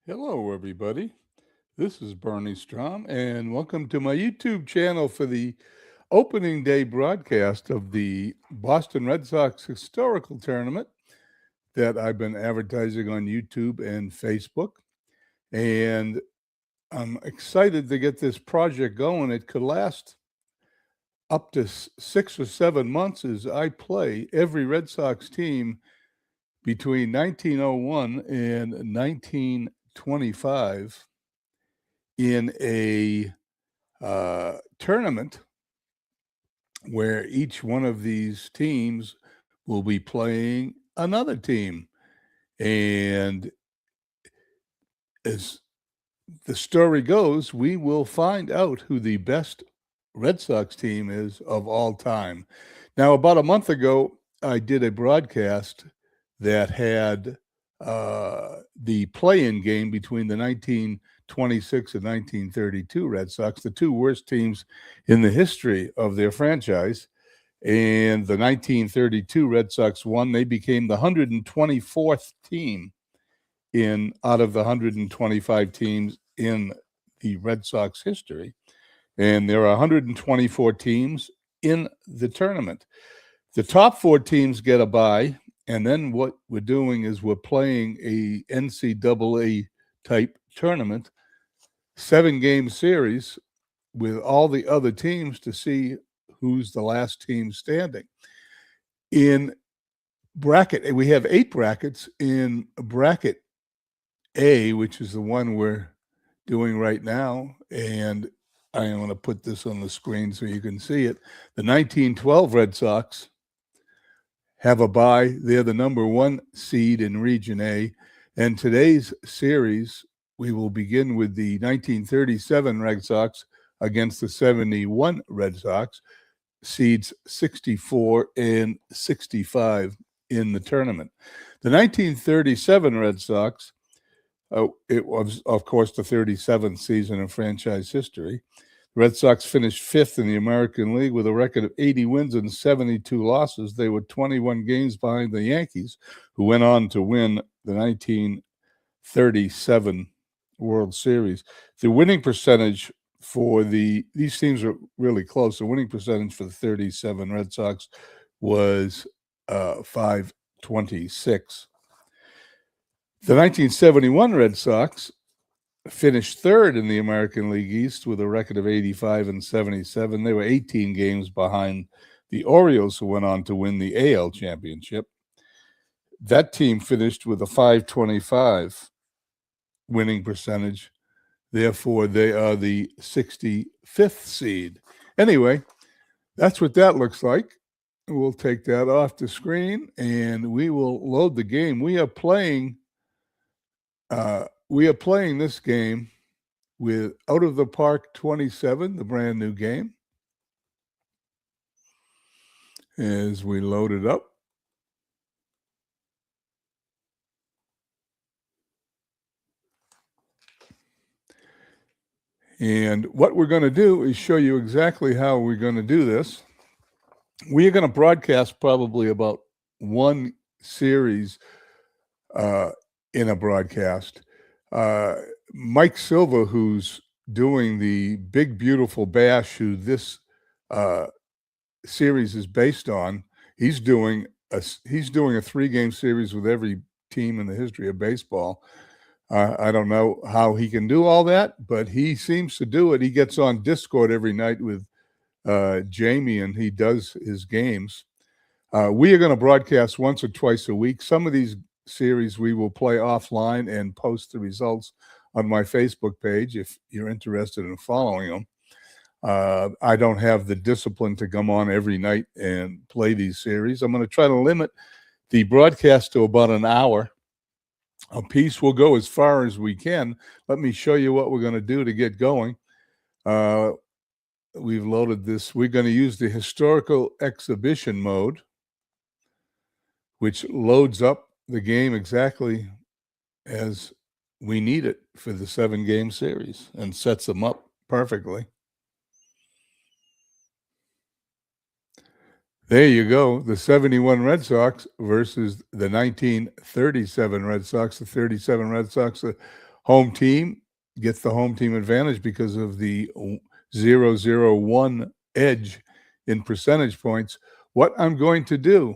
Hello, everybody. This is Bernie Strom, and welcome to my YouTube channel for the opening day broadcast of the Boston Red Sox Historical Tournament that I've been advertising on YouTube and Facebook. And I'm excited to get this project going. It could last up to 6 or 7 months as I play every Red Sox team between 1901 and 1925 in a tournament where each one of these teams will be playing another team. And as the story goes, we will find out who the best Red Sox team is of all time. Now, about a month ago, I did a broadcast that had the play-in game between the 1926 and 1932 Red Sox, the two worst teams in the history of their franchise. And the 1932 Red Sox won. They became the 124th team out of the 125 teams in the Red Sox history. And there are 124 teams in the tournament. The top four teams get a bye, and then what we're doing is we're playing a NCAA type tournament, 7-game series with all the other teams to see who's the last team standing. In bracket, we have 8 brackets. In bracket A, which is the one we're doing right now, and I want to put this on the screen so you can see it. The 1912 Red Sox have a bye. They're the number 1 seed in Region A. And today's series, we will begin with the 1937 Red Sox against the 71 Red Sox, seeds 64 and 65 in the tournament. The 1937 Red Sox, it was, of course, the 37th season in franchise history. The Red Sox finished 5th in the American League with a record of 80 wins and 72 losses. They were 21 games behind the Yankees, who went on to win the 1937 World Series. The winning percentage for these teams are really close. The winning percentage for the 37 Red Sox was .526. The 1971 Red Sox finished 3rd in the American League East with a record of 85 and 77. They were 18 games behind the Orioles, who went on to win the AL championship. That team finished with a .525 winning percentage. Therefore, they are the 65th seed. Anyway, that's what that looks like. We'll take that off the screen, and we will load the game. We are playing this game with Out of the Park 27, the brand new game. As we load it up. And what we're going to do is show you exactly how we're going to do this. We are going to broadcast probably about 1 series in a broadcast. Mike Silva, who's doing the Big Beautiful Bash, who this series is based on, he's doing a 3-game series with every team in the history of baseball. I don't know how he can do all that, but he seems to do it. He gets on Discord every night with Jamie, and he does his games. We are going to broadcast once or twice a week. Some of these series we will play offline and post the results on my Facebook page if you're interested in following them. I don't have the discipline to come on every night and play these series. I'm going to try to limit the broadcast to about an hour. A piece will go as far as we can. Let me show you what we're going to do to get going. We've loaded this. We're going to use the historical exhibition mode, which loads up the game exactly as we need it for the 7-game series and sets them up perfectly. There you go, the 71 Red Sox versus the 1937 Red Sox. The 37 Red Sox are home team gets the home team advantage because of the 0-0-1 edge in percentage points. What I'm going to do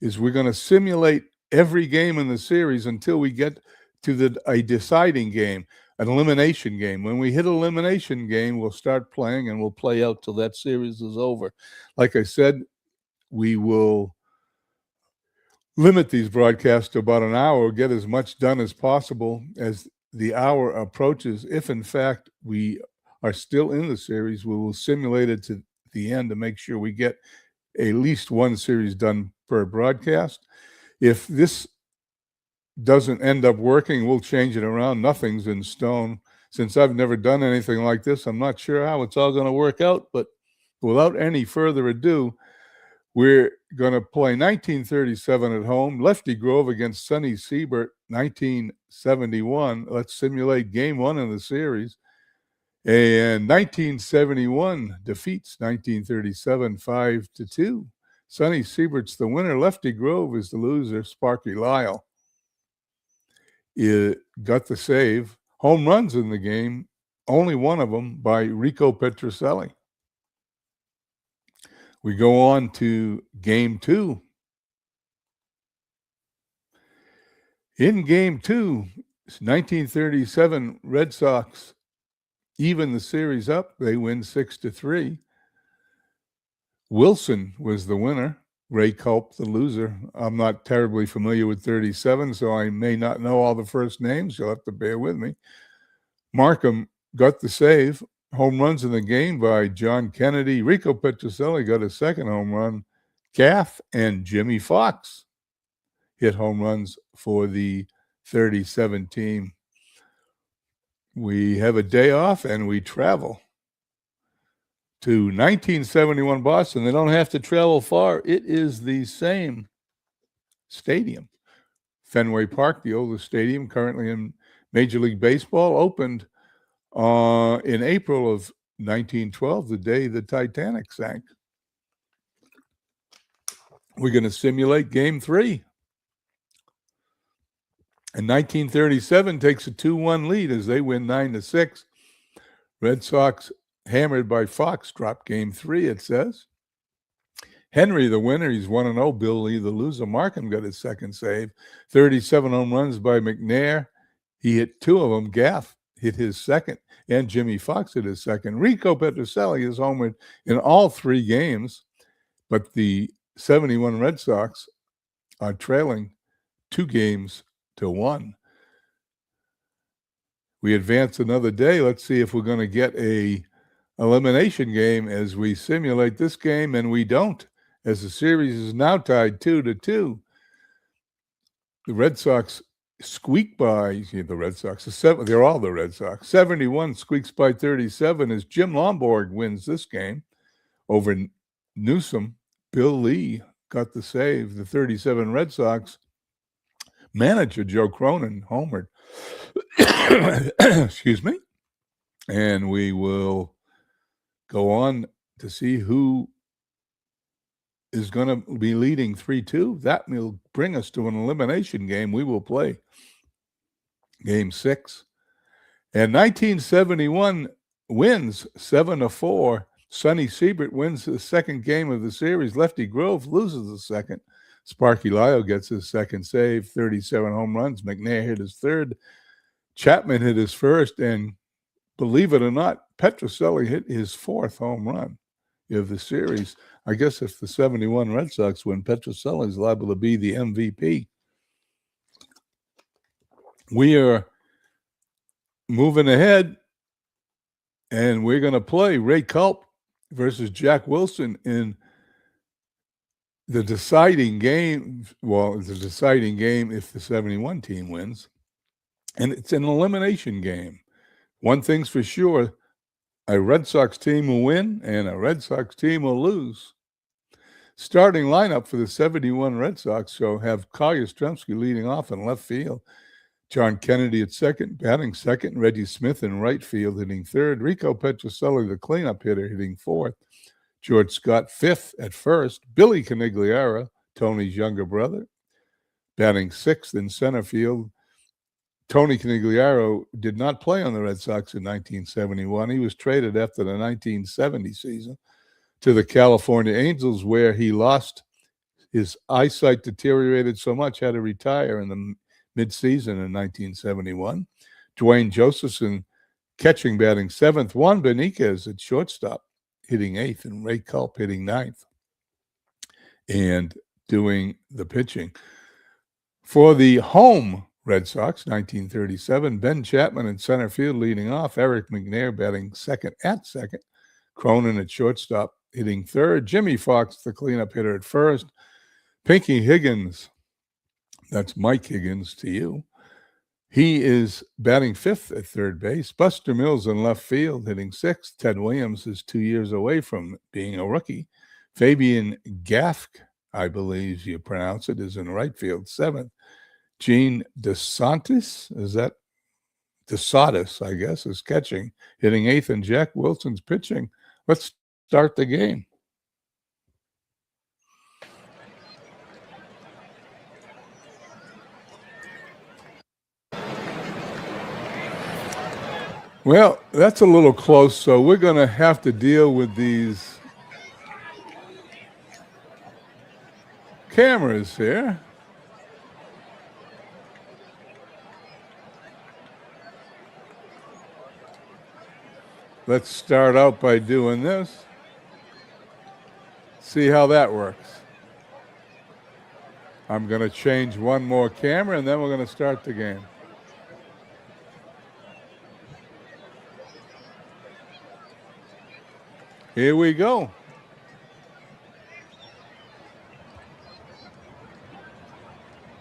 is we're going to simulate every game in the series until we get to a deciding game, an elimination game. When we hit elimination game, we'll start playing, and we'll play out till that series is over. Like I said, we will limit these broadcasts to about an hour, get as much done as possible as the hour approaches. If, in fact, we are still in the series, we will simulate it to the end to make sure we get at least one series done per broadcast. If this doesn't end up working, we'll change it around. Nothing's in stone. Since I've never done anything like this, I'm not sure how it's all going to work out, but without any further ado, we're going to play 1937 at home, Lefty Grove against Sonny Siebert, 1971. Let's simulate game one of the series. And 1971 defeats 1937 5-2. Sonny Siebert's the winner. Lefty Grove is the loser. Sparky Lyle got the save. Home runs in the game, only one of them by Rico Petrocelli. We go on to game two. In game two, 1937 Red Sox even the series up. They win 6-3. Wilson was the winner. Ray Culp, the loser. I'm not terribly familiar with 37, so I may not know all the first names. You'll have to bear with me. Markham got the save. Home runs in the game by John Kennedy. Rico Petrocelli got a second home run. Gaff and Jimmy Fox hit home runs for the 37 team. We have a day off and we travel to 1971 Boston. They don't have to travel far. It is the same stadium. Fenway Park, the oldest stadium currently in Major League Baseball, opened in April of 1912, the day the Titanic sank. We're going to simulate game three. And 1937 takes a 2-1 lead as they win 9-6. Red Sox, hammered by Fox, drop game three, it says. Henry, the winner, he's 1-0. Bill Lee, the loser. Markham got his second save. 37 home runs by McNair. He hit two of them. Gaff hit his second, and Jimmy Fox hit his second. Rico Petrocelli is homered in all three games, but the 71 Red Sox are trailing 2-1. We advance another day. Let's see if we're going to get a elimination game as we simulate this game, and we don't, as the series is now tied 2-2. The Red Sox squeak by the Red Sox. They're all the Red Sox. 71 squeaks by 37 as Jim Lomborg wins this game over Newsom. Bill Lee got the save. The 37 Red Sox manager Joe Cronin homered. Excuse me. And we will go on to see who is going to be leading 3-2. That will bring us to an elimination game. We will play game 6. And 1971 wins 7-4. Sonny Siebert wins the second game of the series. Lefty Grove loses the second. Sparky Lyle gets his second save, 37 home runs. McNair hit his third. Chapman hit his first. And believe it or not, Petrocelli hit his fourth home run of the series. I guess if the 71 Red Sox win, Petrocelli is liable to be the MVP. We are moving ahead, and we're going to play Ray Culp versus Jack Wilson in the deciding game. Well, it's a deciding game if the 71 team wins, and it's an elimination game. One thing's for sure, a Red Sox team will win and a Red Sox team will lose. Starting lineup for the 71 Red Sox shall have Carl Yastrzemski leading off in left field. John Kennedy at second, batting second. Reggie Smith in right field, hitting third. Rico Petrocelli, the cleanup hitter, hitting fourth. George Scott, fifth at first. Billy Canigliara, Tony's younger brother, batting sixth in center field. Tony Conigliaro did not play on the Red Sox in 1971. He was traded after the 1970 season to the California Angels, where he lost his eyesight, deteriorated so much, had to retire in the mid-season in 1971. Dwayne Josephson catching, batting 7th. Juan Beniquez at shortstop, hitting 8th, and Ray Culp hitting 9th and doing the pitching. For the home Red Sox, 1937, Ben Chapman in center field leading off, Eric McNair batting second, Cronin at shortstop hitting 3rd, Jimmy Fox, the cleanup hitter, at 1st, Pinky Higgins, that's Mike Higgins to you, he is batting 5th at 3rd base, Buster Mills in left field hitting 6th, Ted Williams is 2 years away from being a rookie, Fabian Gafk, I believe you pronounce it, is in right field, 7th. Gene DeSantis, is that DeSantis, I guess, is catching, hitting 8th, and Jack Wilson's pitching. Let's start the game. Well, that's a little close, so we're going to have to deal with these cameras here. Let's start out by doing this. See how that works. I'm going to change one more camera, and then we're going to start the game. Here we go.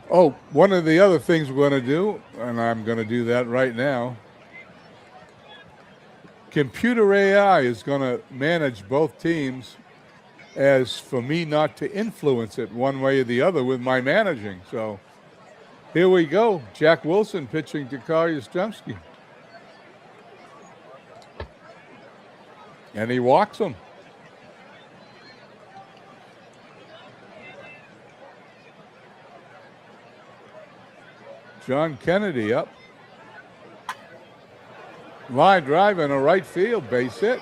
Oh, one of the other things we're going to do, and I'm going to do that right now, computer AI is going to manage both teams as for me not to influence it one way or the other with my managing. So here we go. Jack Wilson pitching to Carl Yastrzemski. And he walks him. John Kennedy up. Line drive in a right field, base hit.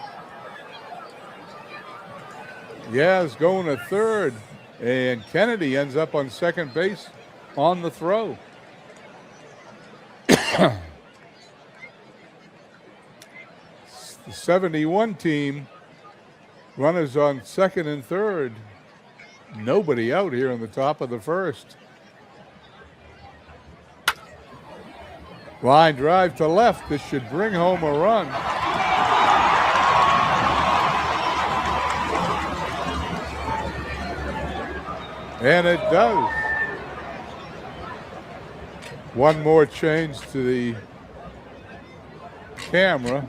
Yaz going to 3rd, and Kennedy ends up on second base on the throw. The 71 team, runners on 2nd and 3rd. Nobody out here in the top of the 1st. Line drive to left. This should bring home a run. And it does. One more change to the camera.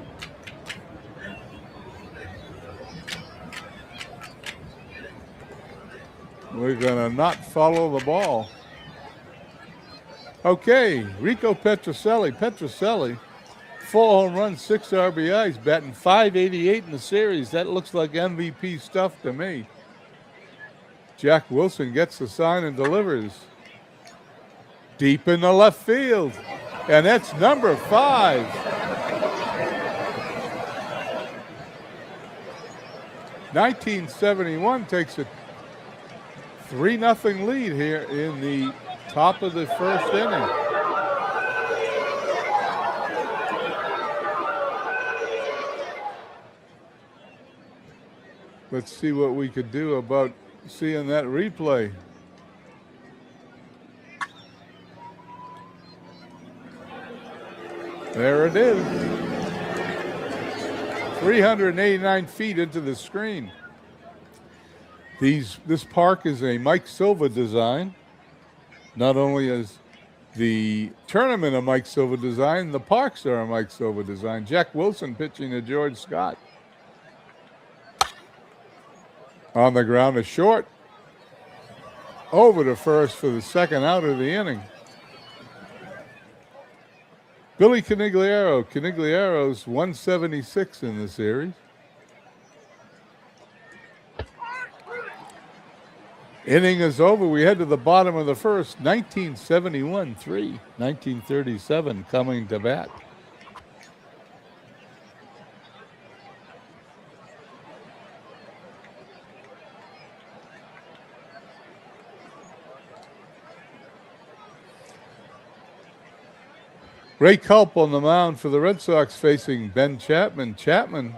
We're going to not follow the ball. Okay, Rico Petrocelli, 4 home runs, 6 RBIs, batting .588 in the series. That looks like MVP stuff to me. Jack Wilson gets the sign and delivers. Deep in the left field. And that's number 5. .1971 takes a 3-0 lead here in the top of the 1st inning. Let's see what we could do about seeing that replay. There it is. 389 feet into the screen. This park is a Mike Silva design. Not only is the tournament a Mike Silva design, the parks are a Mike Silva design. Jack Wilson pitching to George Scott. On the ground to short. Over to first for the 2nd out of the inning. Billy Conigliaro. Conigliaro's 176 in the series. Inning is over. We head to the bottom of the first. 1971-3, 1937 coming to bat. Ray Culp on the mound for the Red Sox facing Ben Chapman. Chapman,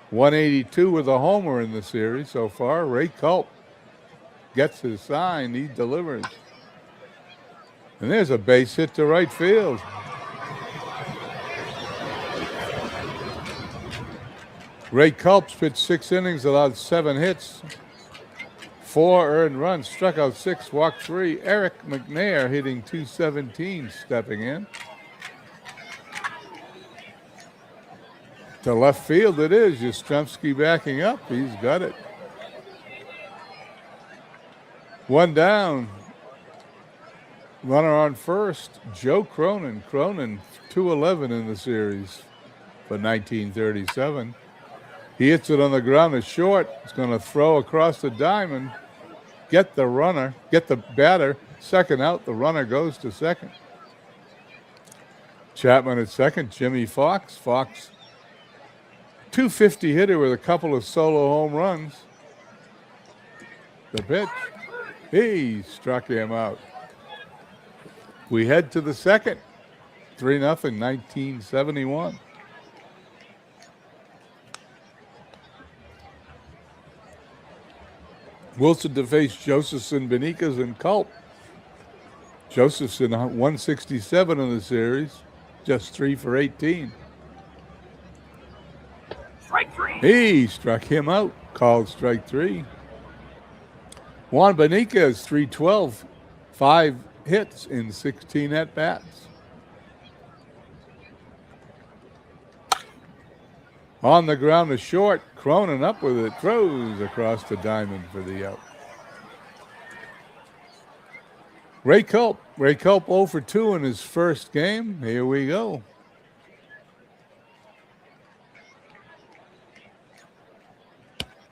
182 with a homer in the series so far. Ray Culp gets his sign. He delivers. And there's a base hit to right field. Ray Culp's pitched 6 innings, allowed 7 hits, 4 earned runs, struck out 6, walked 3. Eric McNair hitting .217, stepping in. To left field it is. Yastrzemski backing up. He's got it. 1 down. Runner on first, Joe Cronin. Cronin, 211 in the series for 1937. He hits it on the ground. It's short. It's going to throw across the diamond. Get the batter. Second out. The runner goes to second. Chapman at second. Jimmy Fox. Fox, .250 hitter with a couple of solo home runs. The pitch. He struck him out. We head to the second. 3-0, 1971. Wilson to face Josephson, Benitez, and Culp. Josephson, 167 in the series, just 3 for 18. Strike 3. He struck him out, called strike 3. Juan Benitez, 312, 5 hits in 16 at-bats. On the ground is short. Cronin up with it, throws across the diamond for the out. Ray Culp 0 for 2 in his first game. Here we go.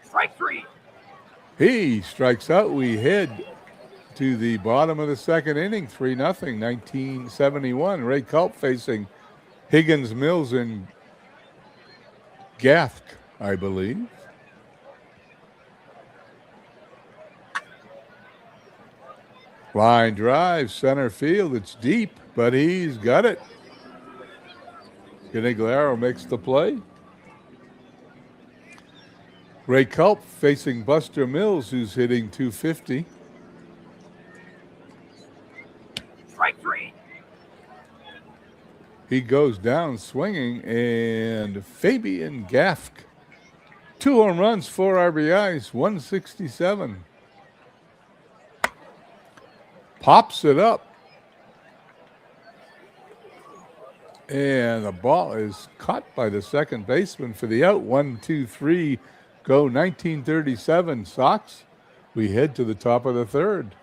Strike 3. He strikes out. We head to the bottom of the second inning, 3-0, 1971. Ray Culp facing Higgins, Mills, and Gaff, I believe. Line drive, center field. It's deep, but he's got it. Caniglaro makes the play. Ray Culp facing Buster Mills, who's hitting .250. Strike 3. He goes down swinging, and Fabian Gaff, 2 home runs, 4 RBIs, 167. Pops it up. And the ball is caught by the second baseman for the out. 1, 2, 3, go 1937 Sox. We head to the top of the third.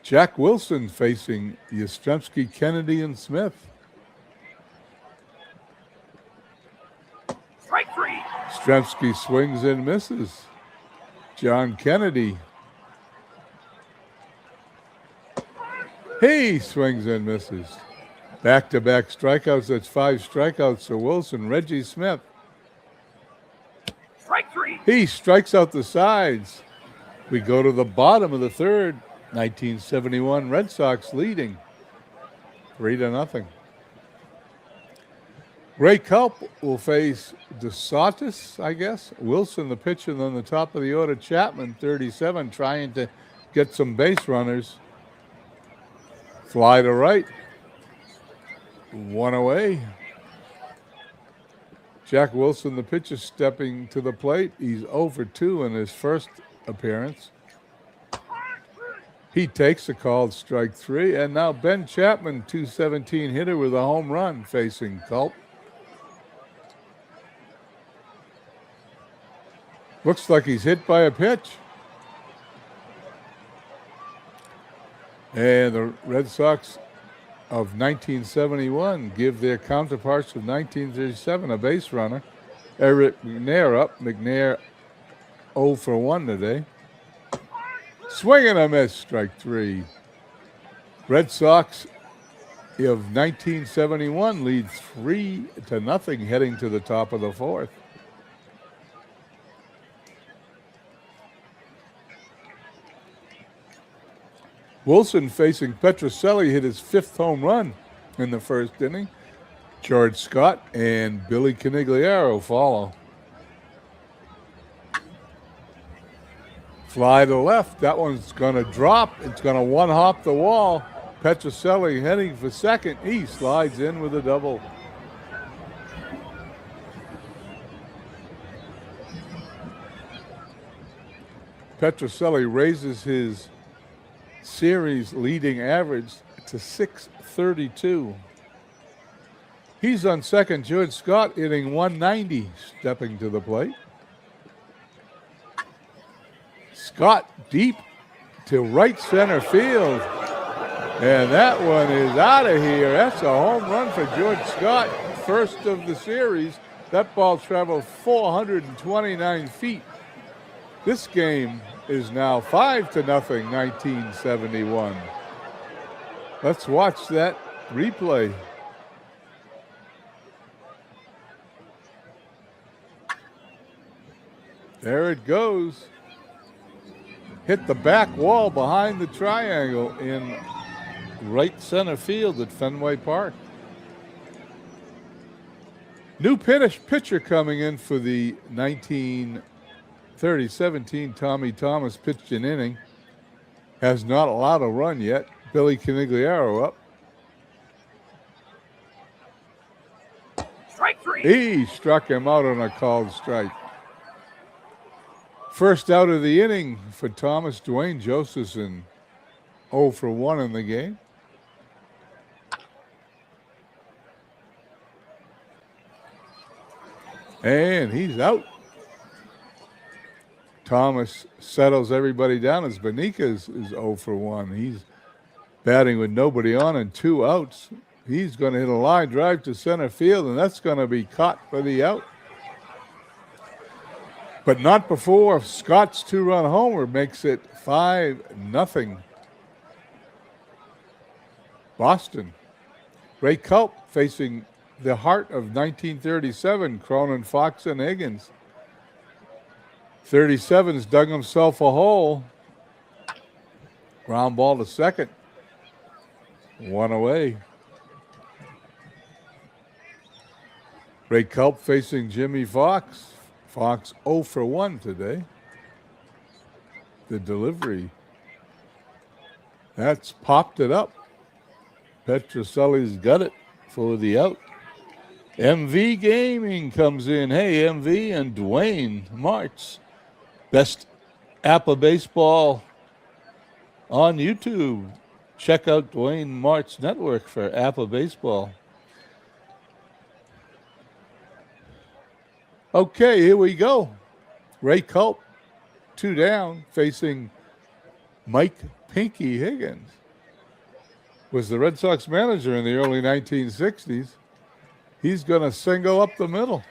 Jack Wilson facing Yastrzemski, Kennedy, and Smith. Strike 3. Yastrzemski swings and misses. John Kennedy. He swings and misses. Back-to-back strikeouts. That's 5 strikeouts for Wilson. Reggie Smith. Strike 3. He strikes out the sides. We go to the bottom of the third. 1971 Red Sox leading 3-0. Ray Culp will face DeSantis, I guess. Wilson, the pitcher, and then the top of the order, Chapman, 37, trying to get some base runners. Fly to right. 1 away. Jack Wilson, the pitcher, stepping to the plate. He's 0 for 2 in his first appearance. He takes a called strike 3. And now Ben Chapman, .217 hitter with a home run facing Culp. Looks like he's hit by a pitch. And the Red Sox of 1971 give their counterparts of 1937 a base runner. Eric McNair up. McNair 0 for 1 today. Swing and a miss, strike 3. Red Sox of 1971 lead 3-0 heading to the top of the 4th. Wilson facing Petrocelli hit his 5th home run in the first inning. George Scott and Billy Canigliaro follow. Fly to left. That one's going to drop. It's going to one-hop the wall. Petrocelli heading for second. He slides in with a double. Petrocelli raises his series leading average to .632. He's on second. George Scott hitting .190, stepping to the plate. Scott deep to right center field. And that one is out of here. That's a home run for George Scott, first of the series. That ball traveled 429 feet. This game is now 5-0, 1971. Let's watch that replay. There it goes. Hit the back wall behind the triangle in right center field at Fenway Park. New pitcher coming in for the 1930-17. Tommy Thomas pitched an inning. Has not allowed a run yet. Billy Canigliaro up. Strike 3. He struck him out on a called strike. First out of the inning for Thomas, Dwayne Josephson, 0 for 1 in the game. And he's out. Thomas settles everybody down as Beniquez is 0 for 1. He's batting with nobody on and 2 outs. He's going to hit a line drive to center field, and that's going to be caught for the out. But not before Scott's 2-run homer makes it 5-0. Boston. Ray Culp facing the heart of 1937, Cronin, Fox, and Higgins. 37's dug himself a hole. Ground ball to second. 1 away. Ray Culp facing Jimmy Fox. Fox 0 for 1 today. The delivery. That's popped it up. Petrocelli's got it for the out. MV Gaming comes in. Hey, MV and Dwayne Martz. Best app of baseball on YouTube. Check out Dwayne Martz Network for app of baseball. Okay, here we go. Ray Culp, 2 down, facing Mike Pinky Higgins. Was the Red Sox manager in the early 1960s. He's going to single up the middle.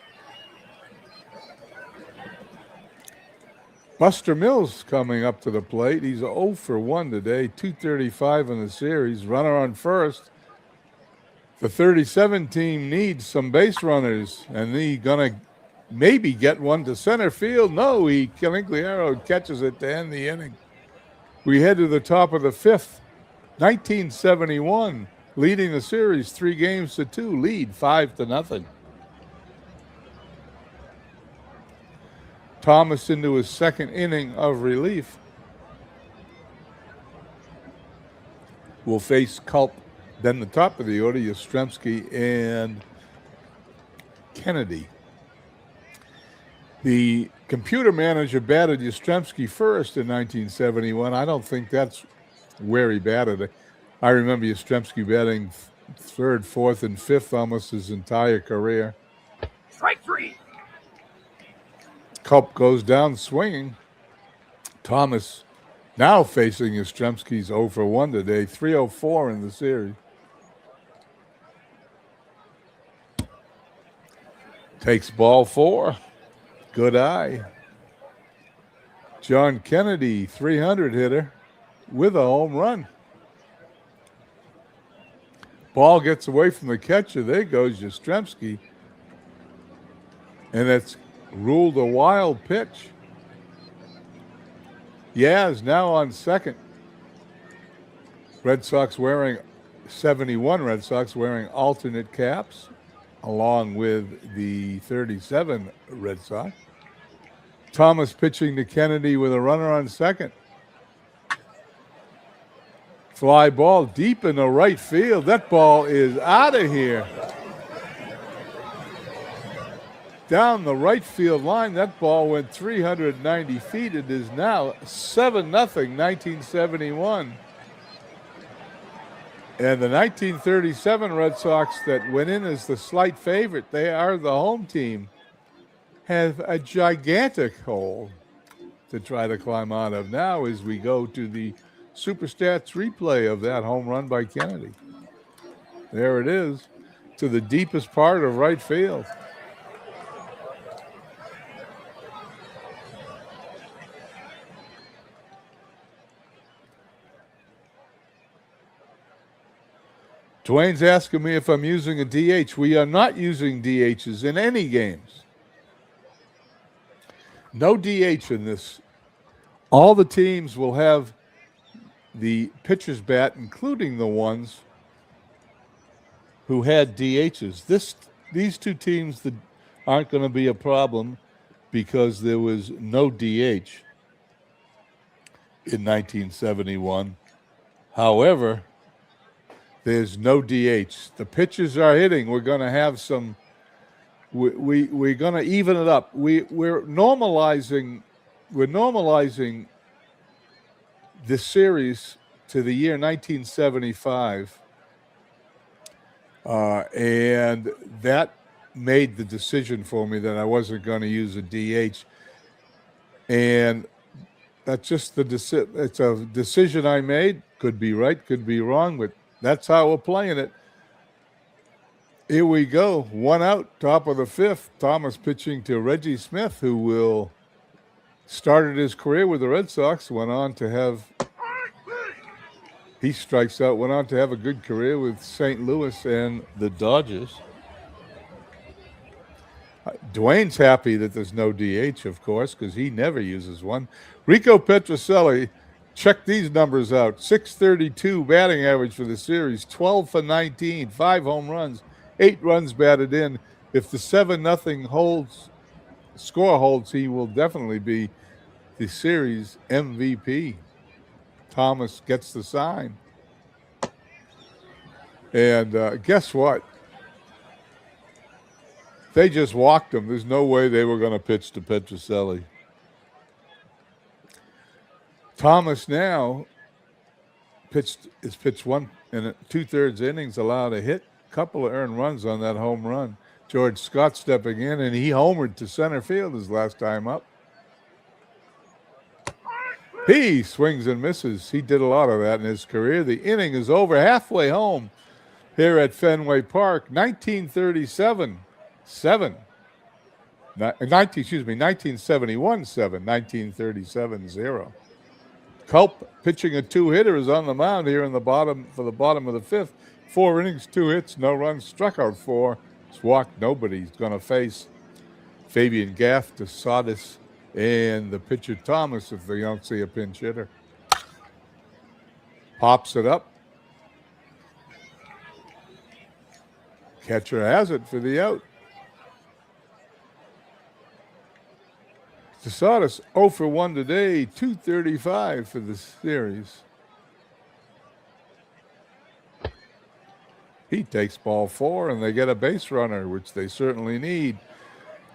Buster Mills coming up to the plate. He's 0 for 1 today, 235 in the series. Runner on first. The 37 team needs some base runners, and he's going to maybe get one to center field. No, Canigliaro catches it to end the inning. We head to the top of the 5th. 1971, leading the series 3-2, lead 5-0. Thomas into his second inning of relief. Will face Culp, then the top of the order, Yastrzemski and Kennedy. The computer manager batted Yastrzemski first in 1971. I don't think that's where he batted. I remember Yastrzemski batting 3rd, 4th, and 5th almost his entire career. Strike 3. Culp goes down swinging. Thomas now facing Yastrzemski's 0 for 1 today, 304 in the series. Takes ball 4. Good eye. John Kennedy, 300 hitter, with a home run. Ball gets away from the catcher. There goes Yastrzemski. And it's ruled a wild pitch. Yaz now on second. Red Sox wearing 71 Red Sox wearing alternate caps, along with the 37 Red Sox. Thomas pitching to Kennedy with a runner on second. Fly ball deep in the right field. That ball is out of here. Down the right field line, that ball went 390 feet. It is now 7-0, 1971. And the 1937 Red Sox that went in as the slight favorite, they are the home team, have a gigantic hole to try to climb out of now as we go to the Super Stats replay of that home run by Kennedy. There it is, to the deepest part of right field. Dwayne's asking me if I'm using a DH. We are not using DHs in any games. No DH in this. All the teams will have the pitcher's bat, including the ones who had DHs. These two teams that aren't going to be a problem because there was no DH in 1971. However, there's no DH. The pitchers are hitting. We're going to have some. We're going to even it up. We're normalizing. We're normalizing this series to the year 1975, and that made the decision for me that I wasn't going to use a DH, and that's just it's a decision I made. Could be right, could be wrong, but that's how we're playing it. Here we go. 1 out, top of the fifth. Thomas pitching to Reggie Smith, who will started his career with the Red Sox, went on to have, he strikes out, went on to have a good career with St. Louis and the Dodgers. Dwayne's happy that there's no DH, of course, because he never uses one. Rico Petrocelli, check these numbers out. 632 batting average for the series, 12 for 19, 5 home runs, 8 runs batted in. If the 7-0 score holds, he will definitely be the series MVP. Thomas gets the sign. And guess what? They just walked him. There's no way they were going to pitch to Petrocelli. Thomas now pitched 1 and 2/3 innings, allowed a hit, couple of earned runs on that home run. George Scott stepping in, and he homered to center field his last time up. He swings and misses. He did a lot of that in his career. The inning is over, halfway home here at Fenway Park. 1937 7. 1971 7. 1937 0. Culp pitching a 2-hitter is on the mound here in the bottom of the fifth. 4 innings, 2 hits, no runs, struck out 4. He's walked nobody. He's going to face Fabian Gaff, DeSotis, and the pitcher Thomas if they don't see a pinch hitter. Pops it up. Catcher has it for the out. DeSotis 0 for 1 today, 235 for the series. He takes ball 4, and they get a base runner, which they certainly need.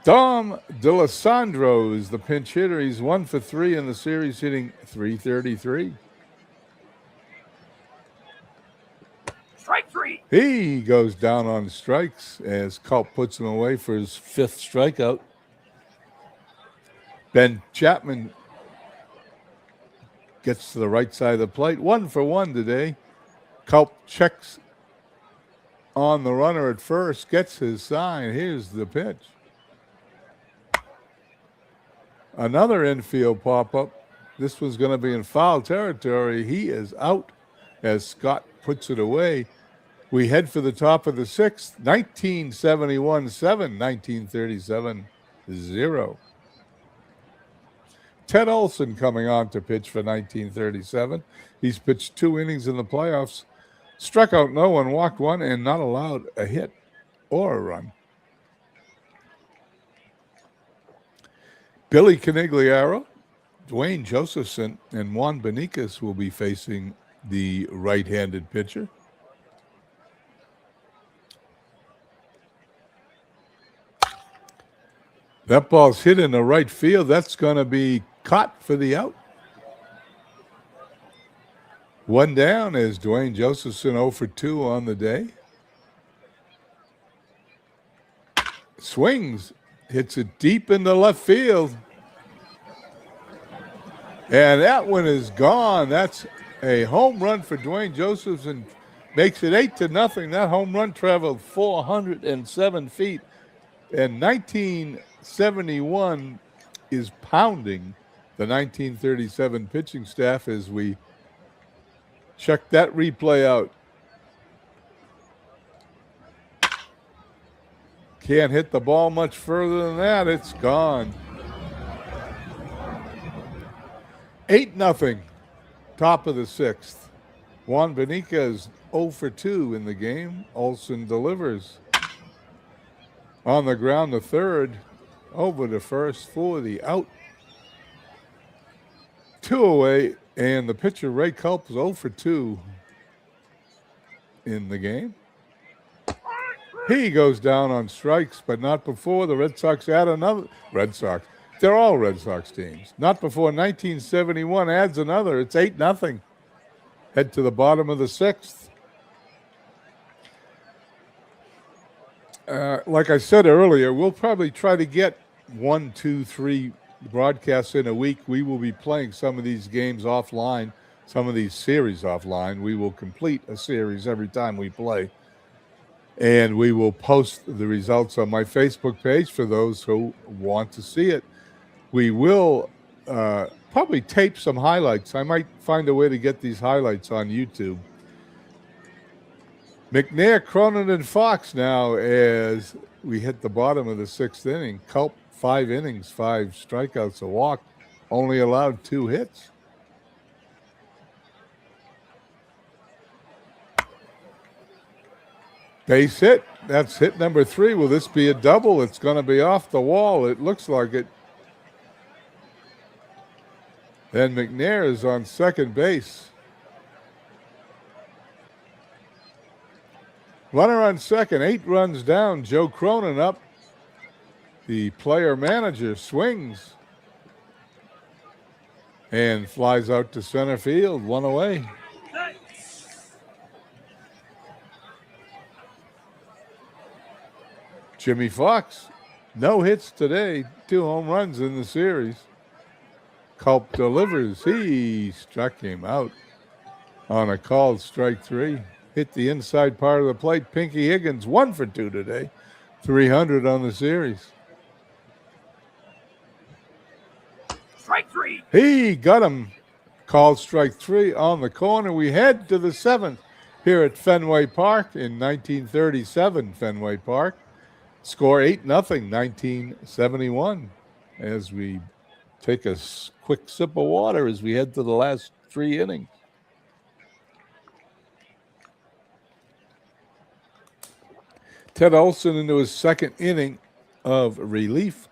Dom DeLisandro is the pinch hitter. He's 1 for 3 in the series, hitting .333. Strike 3. He goes down on strikes as Culp puts him away for his 5th strikeout. Ben Chapman gets to the right side of the plate. 1 for 1 today. Culp checks on the runner at first, gets his sign. Here's the pitch. Another infield pop-up. This one's going to be in foul territory. He is out as Scott puts it away. We head for the top of the sixth. 1971 7, 1937 0. Ted Olson coming on to pitch for 1937. He's pitched 2 innings in the playoffs, struck out no one, walked one, and not allowed a hit or a run. Billy Canigliaro, Dwayne Josephson, and Juan Beniquez will be facing the right-handed pitcher. That ball's hit in the right field. That's going to be caught for the out. 1 down is Dwayne Josephson 0 for 2 on the day. Swings, hits it deep into left field. And that one is gone. That's a home run for Dwayne Josephson. Makes it 8-0. That home run traveled 407 feet. And 1971 is pounding the 1937 pitching staff as we check that replay out. Can't hit the ball much further than that. It's gone. 8-0. Top of the sixth. Juan Beniquez 0 for 2 in the game. Olson delivers. On the ground, the third. Over to first for the out. 2 away, and the pitcher, Ray Culp, is 0 for 2 in the game. He goes down on strikes, but not before the Red Sox add another. Red Sox. They're all Red Sox teams. Not before 1971 adds another. It's 8-0. Head to the bottom of the sixth. Like I said earlier, we'll probably try to get 1, 2, 3 broadcasts in a week. We will be playing some of these games offline, some of these series offline. We will complete a series every time we play. And we will post the results on my Facebook page for those who want to see it. We will probably tape some highlights. I might find a way to get these highlights on YouTube. McNair, Cronin, and Fox now as we hit the bottom of the sixth inning. Culp, 5 innings, 5 strikeouts, a walk, only allowed 2 hits. Base hit. That's hit number 3. Will this be a double? It's going to be off the wall. It looks like it. And McNair is on second base. Runner on second, 8 runs down. Joe Cronin up. The player manager swings and flies out to center field, 1 away. Jimmy Fox, no hits today, 2 home runs in the series. Culp delivers. He struck him out on a called strike 3. Hit the inside part of the plate. Pinky Higgins, 1 for 2 today, 300 on the series. Strike 3. He got him. Called strike 3 on the corner. We head to the 7th here at Fenway Park in 1937 Fenway Park. Score 8-0, 1971. As we take a quick sip of water as we head to the last 3 innings. Ted Olson into his second inning of relief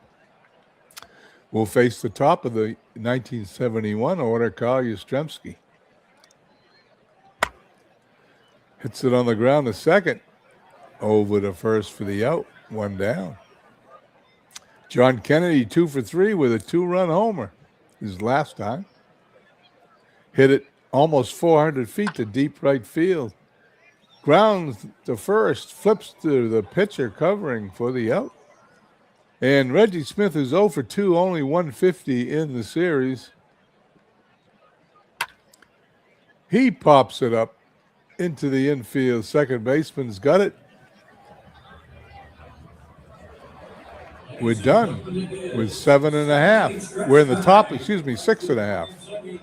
will face the top of the 1971 order, Carl Yastrzemski. Hits it on the ground to second. Over to first for the out. 1 down. John Kennedy 2 for 3 with a 2-run homer his last time. Hit it almost 400 feet to deep right field. Grounds to first, flips to the pitcher covering for the out. And Reggie Smith is 0 for 2, only 150 in the series. He pops it up into the infield. Second baseman's got it. We're done with 7.5. We're in the top, 6.5.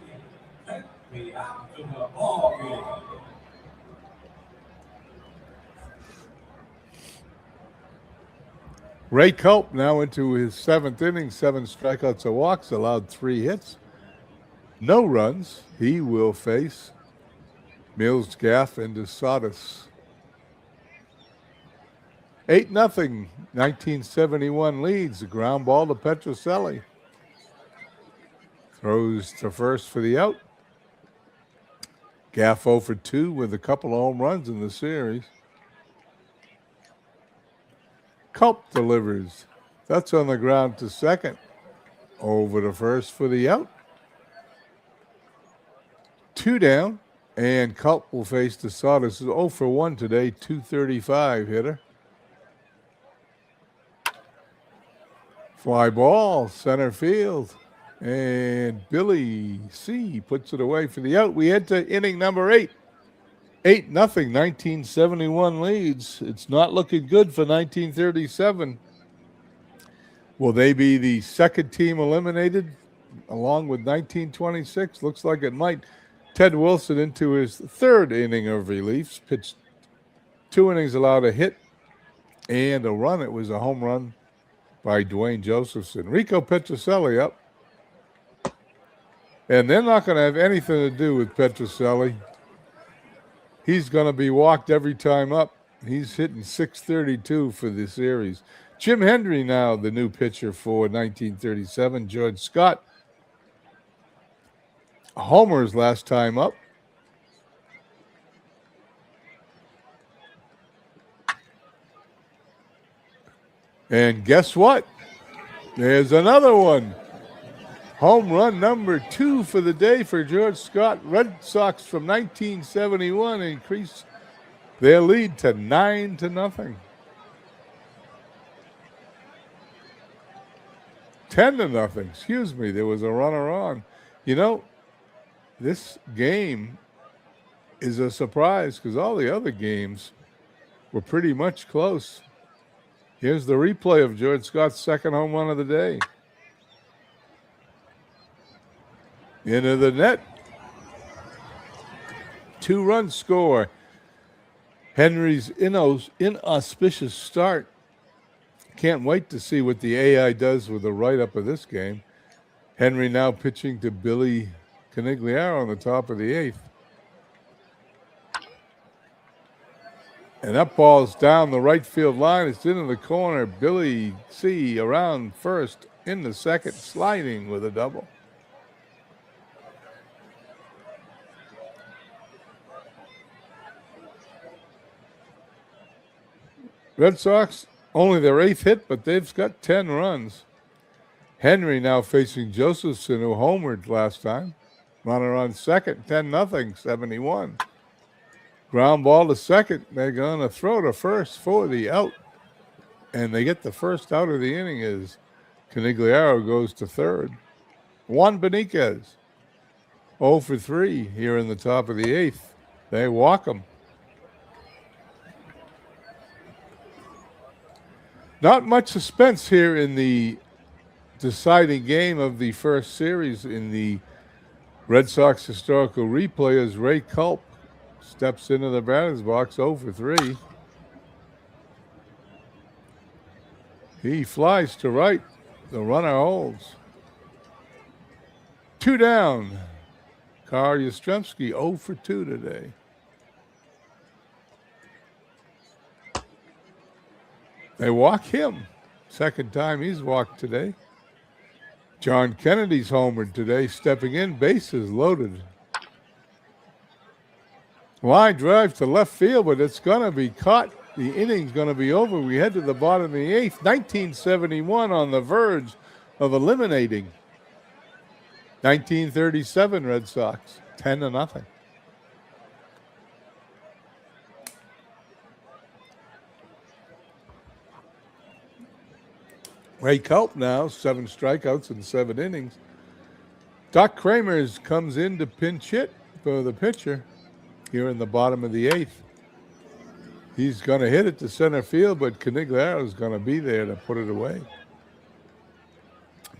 Ray Culp now into his 7th inning, 7 strikeouts, a walks, allowed 3 hits, no runs. He will face Mills, Gaff, and DeSotis. 8-0, 1971 leads. A ground ball to Petrocelli. Throws to first for the out. Gaff 0 for 2 with a couple of home runs in the series. Culp delivers. That's on the ground to second. Over to first for the out. 2 down, and Culp will face DeSotis. 0 for 1 today, 235 hitter. Fly ball, center field, and Billy C. puts it away for the out. We head to inning number 8. 8-0, 1971 leads. It's not looking good for 1937. Will they be the second team eliminated along with 1926? Looks like it might. Ted Wilson into his 3rd inning of relief. Pitched 2 innings, allowed a hit and a run. It was a home run by Dwayne Josephson. Rico Petrocelli up. And they're not going to have anything to do with Petrocelli. He's going to be walked every time up. He's hitting .632 for the series. Jim Hendry now the new pitcher for 1937. George Scott. Homers last time up. And guess what? There's another one. Home run number 2 for the day for George Scott. Red Sox from 1971 increase their lead to 9-0. 10-0, excuse me. There was a runner on. You know, this game is a surprise because all the other games were pretty much close. Here's the replay of George Scott's 2nd home run of the day. Into the net. 2-run score. Henry's inauspicious start. Can't wait to see what the AI does with the write-up of this game. Henry now pitching to Billy Canigliaro on the top of the 8th. And that ball's down the right field line. It's into the corner. Billy C. around first, in the second, sliding with a double. Red Sox, only their 8th hit, but they've got 10 runs. Henry now facing Josephson, who homered last time. Runner on second, 10-0, 71. Ground ball to second. They're going to throw to first for the out. And they get the first out of the inning as Canigliaro goes to third. Juan Beniquez, 0 for 3 here in the top of the 8th. They walk him. Not much suspense here in the deciding game of the first series in the Red Sox historical replay as Ray Culp steps into the batter's box, 0 for 3. He flies to right. The runner holds. 2 down. Carl Yastrzemski, 0 for 2 today. They walk him. Second time he's walked today. John Kennedy's homered today, stepping in, bases loaded. Line drive to left field, but it's going to be caught. The inning's going to be over. We head to the bottom of the 8th. 1971 on the verge of eliminating 1937 Red Sox, 10-0. Ray Culp now, 7 strikeouts in 7 innings. Doc Kramers comes in to pinch hit for the pitcher here in the bottom of the 8th. He's going to hit it to center field, but Canigliaro is going to be there to put it away.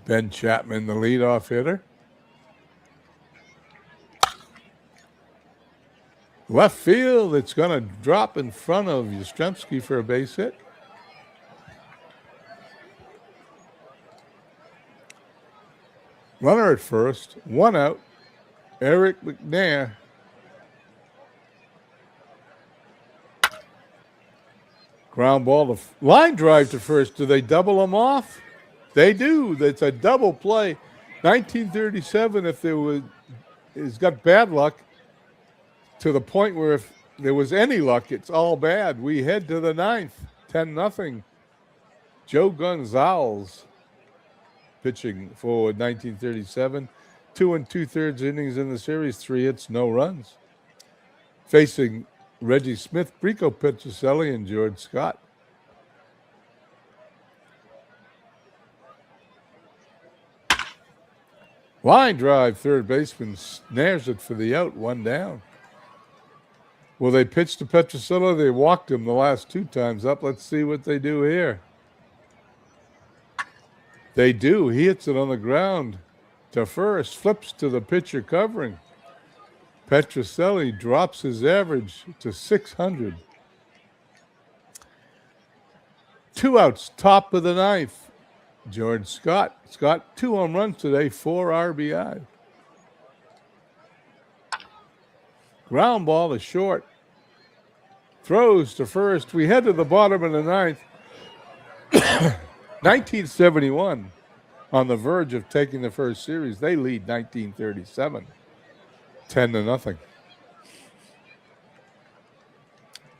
Ben Chapman, the leadoff hitter. Left field, it's going to drop in front of Yastrzemski for a base hit. Runner at first, 1 out. Eric McNair. Ground ball to line drive to first. Do they double them off? They do. It's a double play. 1937, if he's got bad luck to the point where if there was any luck, it's all bad. We head to the 9th, 10-0. Joe Gonzalez pitching for 1937. 2 2/3 innings in the series, 3 hits, no runs. Facing Reggie Smith, Rico Petrocelli, and George Scott. Line drive, third baseman snares it for the out, 1 down. Well, they pitched to Petrocelli. They walked him the last 2 times up. Let's see what they do here. They do. He hits it on the ground to first, flips to the pitcher covering. Petrocelli drops his average to 600. 2 outs, top of the 9th. George Scott. Scott, 2 home runs today, 4 RBI. Ground ball to short. Throws to first. We head to the bottom of the 9th. 1971 on the verge of taking the first series. They lead 1937. 10-0.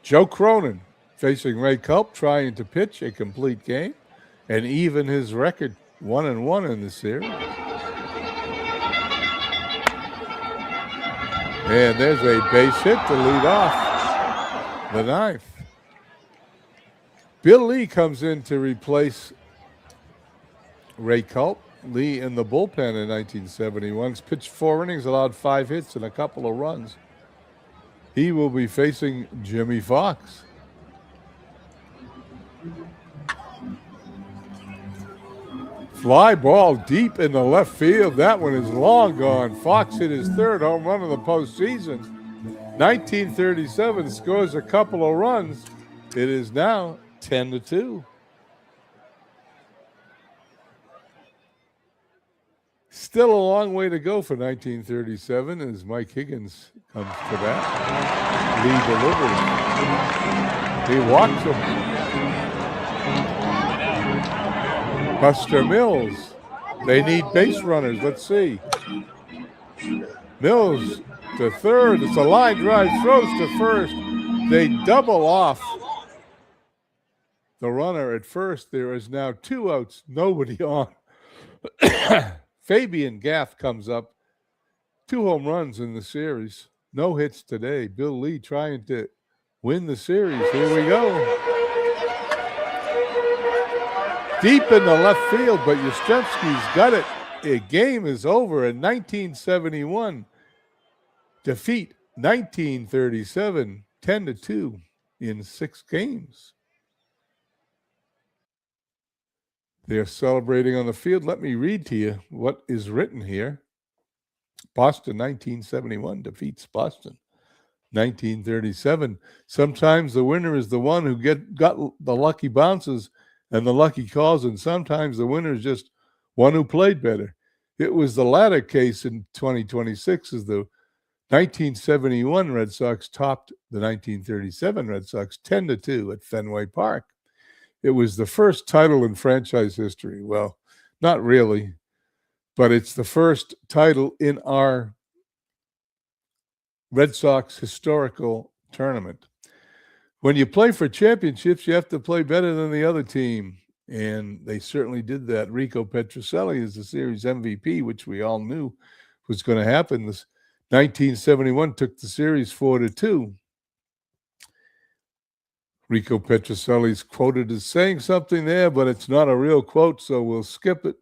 Joe Cronin facing Ray Culp, trying to pitch a complete game and even his record 1-1 in the series. And there's a base hit to lead off the 9th. Bill Lee comes in to replace Ray Culp. Lee in the bullpen in 1971. He's pitched 4 innings, allowed 5 hits and a couple of runs. He will be facing Jimmy Fox. Fly ball deep in the left field. That one is long gone. Fox hit his 3rd home run of the postseason. 1937 scores a couple of runs. It is now 10-2. Still a long way to go for 1937 as Mike Higgins comes to bat. Lee delivers. He walks him. Buster Mills. They need base runners. Let's see. Mills to third. It's a line drive. Throws to first. They double off the runner at first. There is now 2 outs. Nobody on. Fabian Gath comes up. 2 home runs in the series. No hits today. Bill Lee trying to win the series. Here we go. Deep in the left field, but Yastrzemski's got it. The game is over. In 1971, defeat 1937, 10-2 in 6 games. They're celebrating on the field. Let me read to you what is written here. Boston 1971 defeats Boston 1937. Sometimes the winner is the one who got the lucky bounces and the lucky calls, and sometimes the winner is just one who played better. It was the latter case in 2026 as the 1971 Red Sox topped the 1937 Red Sox 10-2 at Fenway Park. It was the first title in franchise history. Well, not really, but it's the first title in our Red Sox historical tournament. When you play for championships, you have to play better than the other team, and they certainly did that. Rico Petrocelli is the series MVP, which we all knew was going to happen. This 1971 took the series 4-2. Rico Petrocelli's quoted as saying something there, but it's not a real quote, so we'll skip it.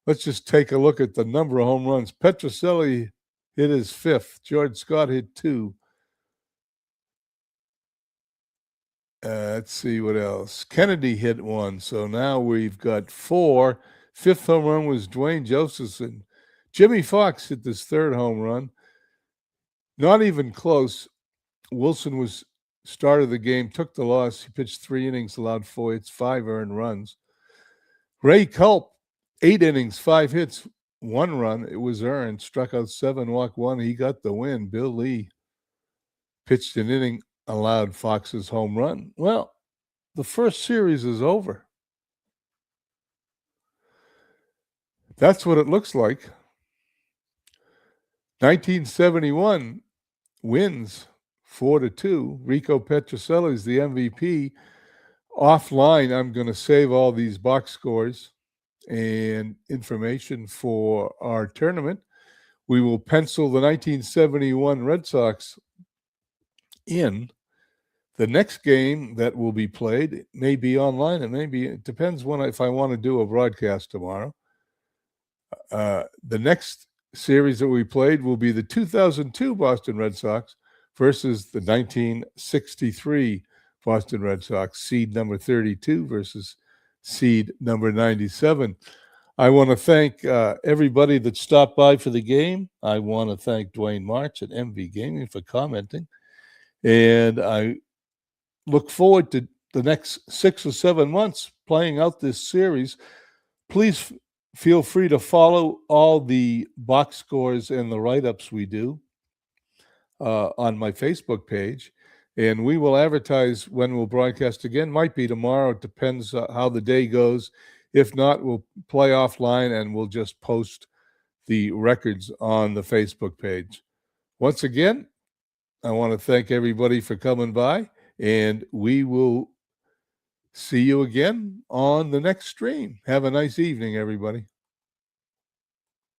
Let's just take a look at the number of home runs. Petrocelli hit his 5th. George Scott hit 2. Let's see what else. Kennedy hit 1, so now we've got 4. Fifth home run was Dwayne Josephson. Jimmy Fox hit this third home run. Not even close. Wilson was started the game, took the loss. He pitched 3 innings, allowed 4 hits, 5 earned runs. Ray Culp, 8 innings, 5 hits, 1 run. It was earned. Struck out 7, walked 1. He got the win. Bill Lee pitched an inning, allowed Fox's home run. Well, the first series is over. That's what it looks like. 1971 wins 4-2. Rico Petrocelli is the MVP. Offline, I'm going to save all these box scores and information for our tournament. We will pencil the 1971 Red Sox in. The next game that will be played, it may be online. It depends if I want to do a broadcast tomorrow. The next series that we played will be the 2002 Boston Red Sox versus the 1963 Boston Red Sox, seed number 32 versus seed number 97. I want to thank everybody that stopped by for the game. I want to thank Dwayne March at MV Gaming for commenting. And I look forward to the next 6 or 7 months playing out this series. Please feel free to follow all the box scores and the write-ups we do on my Facebook page. And we will advertise when we'll broadcast again. Might be tomorrow. It depends how the day goes. If not, we'll play offline and we'll just post the records on the Facebook page. Once again, I want to thank everybody for coming by, and we will see you again on the next stream. Have a nice evening, everybody.